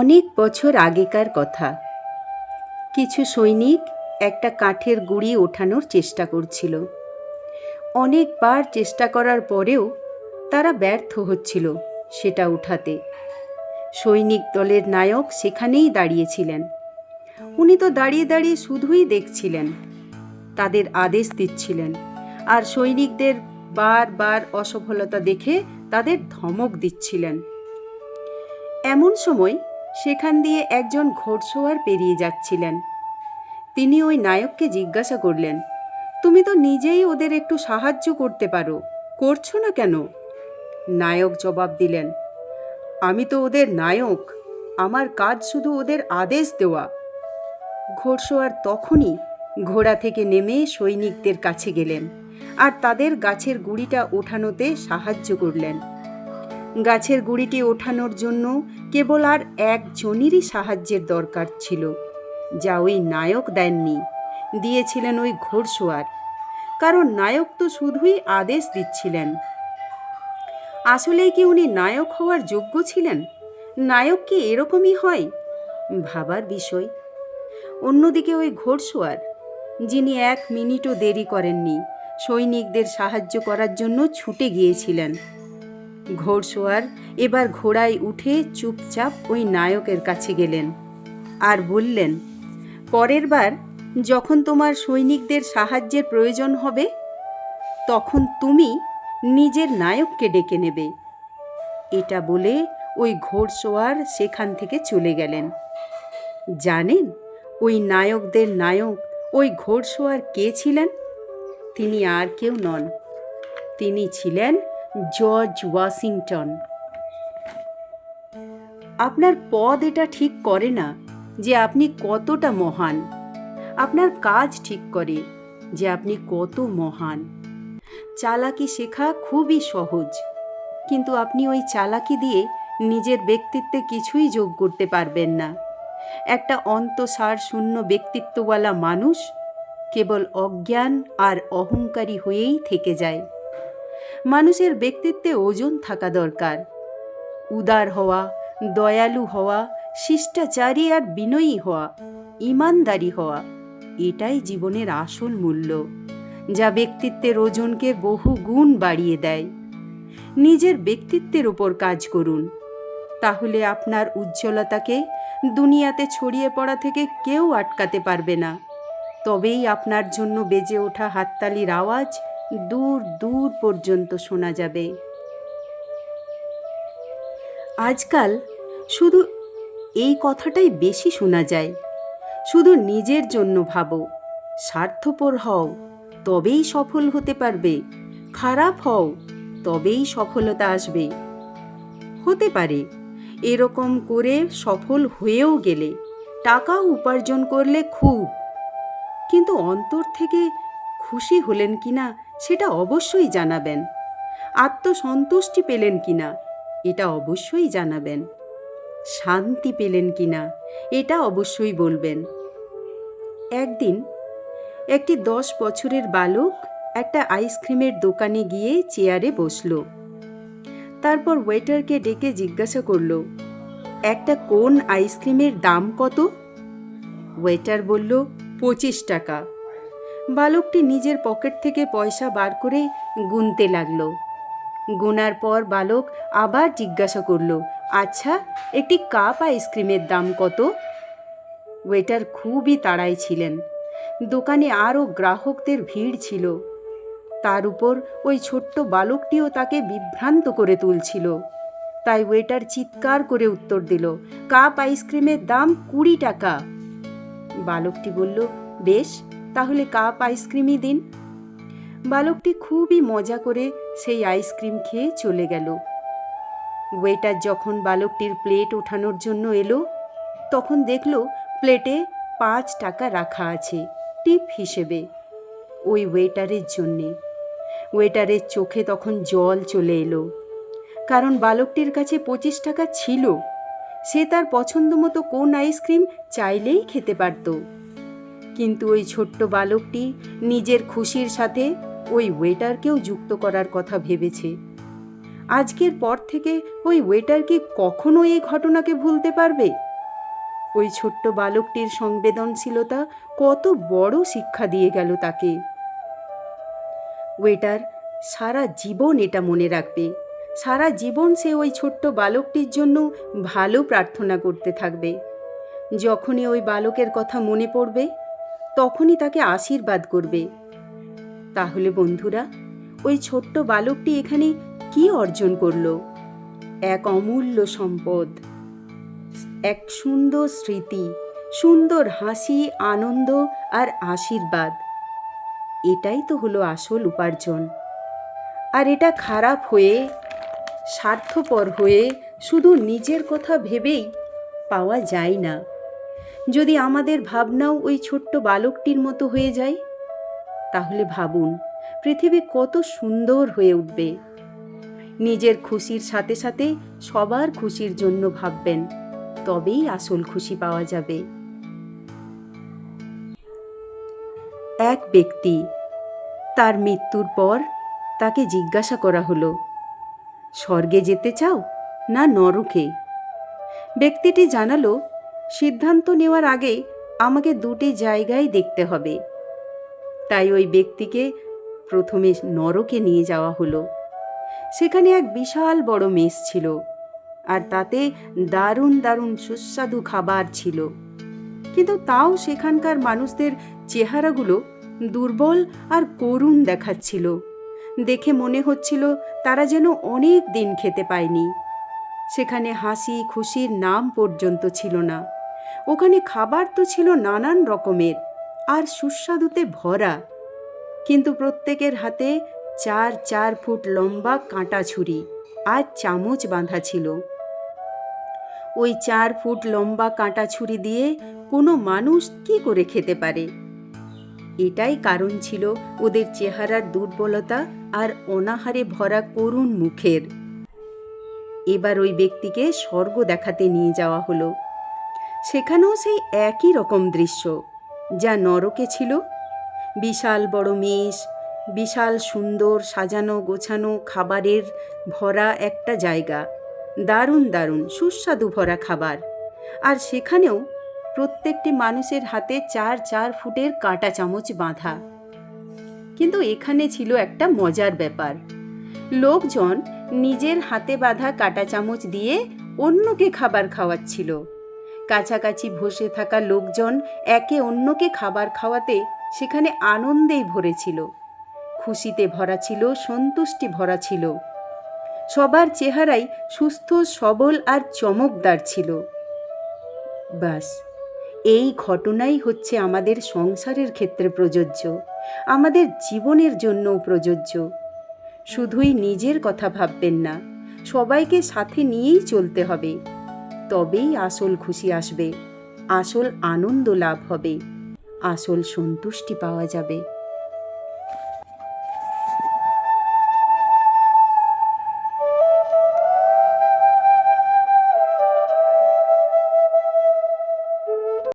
অনেক বছর আগেকার কথা। কিছু সৈনিক একটা কাঠের গুঁড়ি ওঠানোর চেষ্টা করছিল। অনেকবার চেষ্টা করার পরেও তারা ব্যর্থ হচ্ছিল সেটা উঠাতে। সৈনিক দলের নায়ক সেখানেই দাঁড়িয়েছিলেন। উনি তো দাঁড়িয়ে দাঁড়িয়ে শুধুই দেখছিলেন, তাদের আদেশ দিচ্ছিলেন, আর সৈনিকদের বারবার অসফলতা দেখে তাদের ধমক দিচ্ছিলেন। এমন সময় সেখান দিয়ে একজন ঘোড়সওয়ার পেরিয়ে যাচ্ছিলেন। তিনি ওই নায়ককে জিজ্ঞাসা করলেন, তুমি তো নিজেই ওদের একটু সাহায্য করতে পারো, করছো না কেন? নায়ক জবাব দিলেন, আমি তো ওদের নায়ক, আমার কাজ শুধু ওদের আদেশ দেওয়া। ঘোড়সওয়ার তখনই ঘোড়া থেকে নেমে সৈনিকদের কাছে গেলেন আর তাদের গাছের গুঁড়িটা ওঠানোতে সাহায্য করলেন। গাছের গুঁড়িটি ওঠানোর জন্য কেবল আর একজনেরই সাহায্যের দরকার ছিল, যা ওই নায়ক দেননি, দিয়েছিলেন ওই ঘোড়সওয়ার। কারণ নায়ক তো শুধুই আদেশ দিচ্ছিলেন। আসলেই কি উনি নায়ক হওয়ার যোগ্য ছিলেন? নায়ক কি এরকমই হয়? ভাবার বিষয়। অন্যদিকে ওই ঘোড়সওয়ার, যিনি 1 মিনিটও দেরি করেননি, সৈনিকদের সাহায্য করার জন্য ছুটে গিয়েছিলেন। ঘোড়সওয়ার এবার ঘোড়ায় উঠে চুপচাপ ওই নায়কের কাছে গেলেন আর বললেন, পরের বার যখন তোমার সৈনিকদের সাহায্যের প্রয়োজন হবে, তখন তুমি নিজের নায়ককে ডেকে নেবে। এটা বলে ওই ঘোড়সওয়ার সেখান থেকে চলে গেলেন। জানেন ওই নায়কদের নায়ক ওই ঘোড়সওয়ার কে ছিলেন? তিনি আর কেউ নন, তিনি ছিলেন জর্জ ওয়াশিংটন। আপনার পদ এটা ঠিক করে না যে আপনি কতটা মহান, আপনার কাজ ঠিক করে যে আপনি কত মহান। চালাকি শেখা খুবই সহজ, কিন্তু আপনি ওই চালাকি দিয়ে নিজের ব্যক্তিত্বে কিছুই যোগ করতে পারবেন না। একটা অন্তঃসার শূন্য ব্যক্তিত্বওয়ালা মানুষ কেবল অজ্ঞান আর অহংকারী হয়েই থেকে যায়। মানুষের ব্যক্তিত্বে ওজন থাকা দরকার। উদার হওয়া, দয়ালু হওয়া, শিষ্টাচারী আর বিনয়ী হওয়া, ইমানদারি হওয়া, এটাই জীবনের আসল মূল্য, যা ব্যক্তিত্বের ওজনকে বহু গুণ বাড়িয়ে দেয়। নিজের ব্যক্তিত্বের উপর কাজ করুন, তাহলে আপনার উজ্জ্বলতাকে দুনিয়াতে ছড়িয়ে পড়া থেকে কেউ আটকাতে পারবে না। তবেই আপনার জন্য বেজে ওঠা হাততালির আওয়াজ দূর দূর পর্যন্ত শোনা যাবে। আজকাল শুধু এই কথাটাই বেশি শোনা যায়, শুধু নিজের জন্য ভাবো, স্বার্থপর হও, তবেই সফল হতে পারবে, খারাপ হও, তবেই সফলতা আসবে। হতে পারে এরকম করে সফল হয়েও গেলে, টাকাও উপার্জন করলে খুব, কিন্তু অন্তর থেকে খুশি হলেন কিনা সেটা অবশ্যই জানাবেন। আত্মসন্তুষ্টি পেলেন কিনা এটা অবশ্যই জানাবেন। শান্তি পেলেন কিনা এটা অবশ্যই বলবেন। একদিন একটি 10 বছরের বালক একটা আইসক্রিমের দোকানে গিয়ে চেয়ারে বসল। তারপর ওয়েটারকে ডেকে জিজ্ঞাসা করল, একটা কোন আইসক্রিমের দাম কত? ওয়েটার বলল, 25 টাকা। বালকটি নিজের পকেট থেকে পয়সা বার করে গুনতে লাগলো। গোনার পর বালক আবার জিজ্ঞাসা করল, আচ্ছা, একটি কাপ আইসক্রিমের দাম কত? ওয়েটার খুবই তাড়ায় ছিলেন। দোকানে আরও গ্রাহকদের ভিড় ছিল। তার উপর ওই ছোট্ট বালকটিও তাকে বিভ্রান্ত করে তুলছিল। তাই ওয়েটার চিৎকার করে উত্তর দিল, কাপ আইসক্রিমের দাম 20 টাকা। বালকটি বলল, বেশ, তাহলে কাপ আইসক্রিমই দিন। বালকটি খুবই মজা করে সেই আইসক্রিম খেয়ে চলে গেল। ওয়েটার যখন বালকটির প্লেট ওঠানোর জন্য এলো, তখন দেখল প্লেটে 5 টাকা রাখা আছে টিপ হিসেবে, ওই ওয়েটারের জন্যে। ওয়েটারের চোখে তখন জল চলে এলো, কারণ বালকটির কাছে 25 টাকা ছিল। সে তার পছন্দ মতো কোন আইসক্রিম চাইলেই খেতে পারত। কিন্তু ওই ছোট্ট বালকটি নিজের খুশির সাথে ওই ওয়েটারকেও যুক্ত করার কথা ভেবেছে। আজকের পর থেকে ওই ওয়েটার কি কখনো এই ঘটনাকে ভুলতে পারবে? ওই ছোট্ট বালকটির সংবেদনশীলতা কত বড় শিক্ষা দিয়ে গেল তাকে। ওয়েটার সারা জীবন এটা মনে রাখবে। সারা জীবন সে ওই ছোট্ট বালকটির জন্য ভালো প্রার্থনা করতে থাকবে। যখনই ওই বালকের কথা মনে পড়বে তখনই তাকে আশীর্বাদ করবে। তাহলে বন্ধুরা, ওই ছোট্ট বালকটি এখানে কি অর্জন করলো? এক অমূল্য সম্পদ, এক সুন্দর স্মৃতি, সুন্দর হাসি, আনন্দ আর আশীর্বাদ। এটাই তো হলো আসল উপার্জন। আর এটা খারাপ হয়ে, স্বার্থপর হয়ে, শুধু নিজের কথা ভেবেই পাওয়া যায় না। যদি আমাদের ভাবনাও ওই ছোট্ট বালকটির মতো হয়ে যায়, তাহলে ভাবুন পৃথিবী কত সুন্দর হয়ে উঠবে। নিজের খুশির সাথে সাথে সবার খুশির জন্য ভাববেন, তবেই আসল খুশি পাওয়া যাবে। এক ব্যক্তি, তার মৃত্যুর পর তাকে জিজ্ঞাসা করা হলো, স্বর্গে যেতে চাও না নরকে? ব্যক্তিটি জানালো, সিদ্ধান্ত নেওয়ার আগে আমাকে দুটি জায়গায় দেখতে হবে। তাই ওই ব্যক্তিকে প্রথমে নরকে নিয়ে যাওয়া হলো। সেখানে এক বিশাল বড় মেস ছিল, আর তাতে দারুণ দারুণ সুস্বাদু খাবার ছিল। কিন্তু তাও সেখানকার মানুষদের চেহারাগুলো দুর্বল আর করুণ দেখাচ্ছিল। দেখে মনে হচ্ছিল তারা যেন অনেক দিন খেতে পায়নি। সেখানে হাসি খুশির নাম পর্যন্ত ছিল না। ওখানে খাবার তো ছিল নানান রকমের আর সুস্বাদুতে ভরা, কিন্তু প্রত্যেকের হাতে 4 ফুট লম্বা কাঁটা ছুরি আর চামচ বাঁধা ছিল। ওই 4 ফুট লম্বা কাঁটা ছুরি দিয়ে কোনো মানুষ কি করে খেতে পারে? এটাই কারণ ছিল ওদের চেহারার দুর্বলতা আর অনাহারে ভরা করুণ মুখের। এবার ওই ব্যক্তিকে স্বর্গ দেখাতে নিয়ে যাওয়া হলো। সেখানেও সেই একই রকম দৃশ্য যা নরকে ছিল। বিশাল বড় মেষ, বিশাল সুন্দর সাজানো গোছানো খাবারের ভরা একটা জায়গা, দারুণ দারুণ সুস্বাদু ভরা খাবার। আর সেখানেও প্রত্যেকটি মানুষের হাতে 4 ফুটের কাঁটা চামচ বাঁধা। কিন্তু এখানে ছিল একটা মজার ব্যাপার। লোকজন নিজের হাতে বাঁধা কাঁটা চামচ দিয়ে অন্যকে খাবার খাওয়াচ্ছিল। কাছাকাছি বসে থাকা লোকজন একে অন্যকে খাবার খাওয়াতে সেখানে আনন্দেই ভরেছিল, খুশিতে ভরা ছিল, সন্তুষ্টি ভরা ছিল। সবার চেহারাই সুস্থ সবল আর চমকদার ছিল। বাস, এই ঘটনাই হচ্ছে আমাদের সংসারের ক্ষেত্রে প্রযোজ্য, আমাদের জীবনের জন্যও প্রযোজ্য। শুধুই নিজের কথা ভাববেন না, সবাইকে সাথে নিয়েই চলতে হবে। তবেই আসল খুশি আসবে, আসল আনন্দ লাভ হবে, আসল সন্তুষ্টি পাওয়া যাবে।